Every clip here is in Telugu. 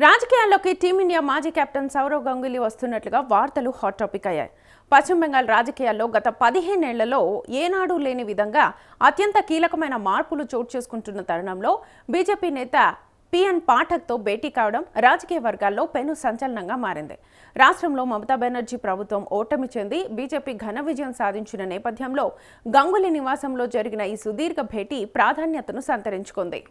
రాజకీయాల్లోకి టీమిండియా మాజీ కెప్టెన్ సౌరవ్ గంగూలీ వస్తున్నట్లుగా వార్తలు హాట్ టాపిక్ అయ్యాయి. పశ్చిమ బెంగాల్ రాజకీయాల్లో గత 15 ఏళ్లలో ఏనాడూ లేని విధంగా అత్యంత కీలకమైన మార్పులు చోటు చేసుకుంటున్న తరుణంలో బీజేపీ నేత పిఎన్ పాఠక్తో భేటీ కావడం రాజకీయ వర్గాల్లో పెను సంచలనంగా మారింది. రాష్ట్రంలో మమతా బెనర్జీ ప్రభుత్వం ఓటమి చెంది బీజేపీ ఘన విజయం సాధించిన నేపథ్యంలో గంగూలీ నివాసంలో జరిగిన ఈ సుదీర్ఘ భేటీ ప్రాధాన్యతను సంతరించుకుంది.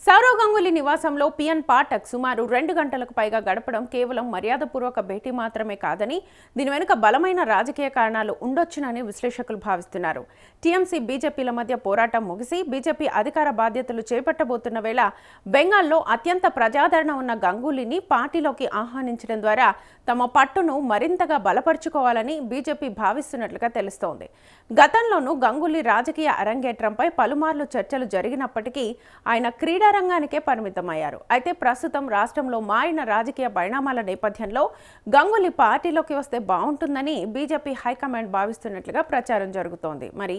సౌరవ్ గంగూలీ నివాసంలో పిఎన్ పాఠక్ సుమారు 2 గంటలకు పైగా గడపడం కేవలం మర్యాదపూర్వక భేటీ మాత్రమే కాదని దీని వెనుక బలమైన రాజకీయ కారణాలు ఉండొచ్చునని విశ్లేషకులు భావిస్తున్నారు. టీఎంసీ బీజేపీల మధ్య పోరాటం ముగిసి బీజేపీ అధికార బాధ్యతలు చేపట్టబోతున్న వేళ బెంగాల్లో అత్యంత ప్రజాదరణ ఉన్న గంగూలీని పార్టీలోకి ఆహ్వానించడం ద్వారా తమ పట్టును మరింతగా బలపరుచుకోవాలని బీజేపీ భావిస్తున్నట్లుగా తెలుస్తోంది. గతంలోనూ గంగూలీ రాజకీయ అరంగేట్రంపై పలుమార్లు చర్చలు జరిగినప్పటికీ ఆయన క్రీడా రంగానికే పరిమితమయ్యారు. అయితే ప్రస్తుతం రాష్ట్రంలో మారిన రాజకీయ పరిణామాల నేపథ్యంలో గంగూలీ పార్టీలోకి వస్తే బాగుంటుందని బీజేపీ హైకమాండ్ భావిస్తున్నట్లుగా ప్రచారం జరుగుతోంది. మరి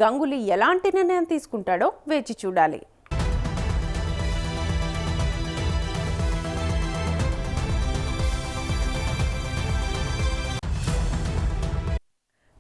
గంగూలీ ఎలాంటి నిర్ణయం తీసుకుంటాడో వేచి చూడాలి.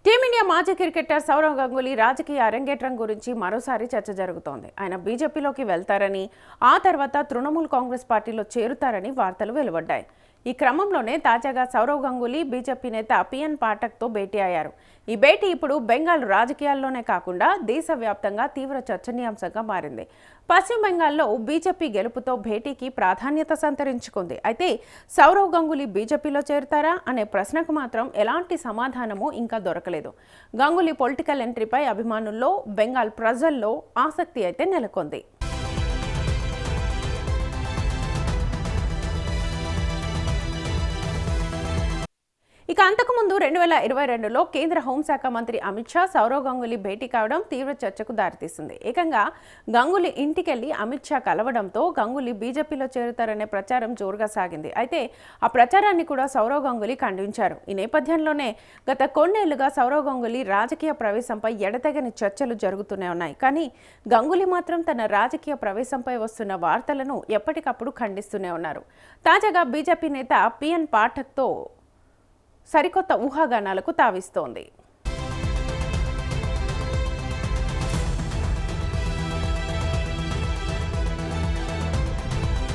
టీమిండియా మాజీ క్రికెటర్ సౌరవ్ గంగూలీ రాజకీయ అరంగేట్రం గురించి మరోసారి చర్చ జరుగుతోంది. ఆయన బీజేపీలోకి వెళ్తారని, ఆ తర్వాత తృణమూల్ కాంగ్రెస్ పార్టీలో చేరుతారని వార్తలు వెలువడ్డాయి. ఈ క్రమంలోనే తాజాగా సౌరవ్ గంగూలీ బీజేపీ నేత పిఎన్ పాఠక్తో భేటీ అయ్యారు. ఈ భేటీ ఇప్పుడు బెంగాల్ రాజకీయాల్లోనే కాకుండా దేశవ్యాప్తంగా తీవ్ర చర్చనీయాంశంగా మారింది. పశ్చిమ బెంగాల్లో బీజేపీ గెలుపుతో భేటీకి ప్రాధాన్యత సంతరించుకుంది. అయితే సౌరవ్ గంగూలీ బీజేపీలో చేరుతారా అనే ప్రశ్నకు మాత్రం ఎలాంటి సమాధానమూ ఇంకా దొరకలేదు. గంగూలీ పొలిటికల్ ఎంట్రీపై అభిమానుల్లో, బెంగాల్ ప్రజల్లో ఆసక్తి అయితే నెలకొంది. ఇక అంతకుముందు 2022లో కేంద్ర హోంశాఖ మంత్రి అమిత్ షా సౌరవ్ గంగూలీ భేటీ కావడం తీవ్ర చర్చకు దారితీసింది. ఏకంగా గంగూలీ ఇంటికెళ్లి అమిత్ షా కలవడంతో గంగూలీ బీజేపీలో చేరుతారనే ప్రచారం జోరుగా సాగింది. అయితే ఆ ప్రచారాన్ని కూడా సౌరవ్ గంగూలీ ఖండించారు. ఈ నేపథ్యంలోనే గత కొన్నేళ్లుగా సౌరవ్ గంగూలీ రాజకీయ ప్రవేశంపై ఎడతెగని చర్చలు జరుగుతూనే ఉన్నాయి. కానీ గంగూలీ మాత్రం తన రాజకీయ ప్రవేశంపై వస్తున్న వార్తలను ఎప్పటికప్పుడు ఖండిస్తూనే ఉన్నారు. తాజాగా బీజేపీ నేత పిఎన్ పాఠక్తో సరికొత్త ఊహాగానాలకు తావిస్తోంది.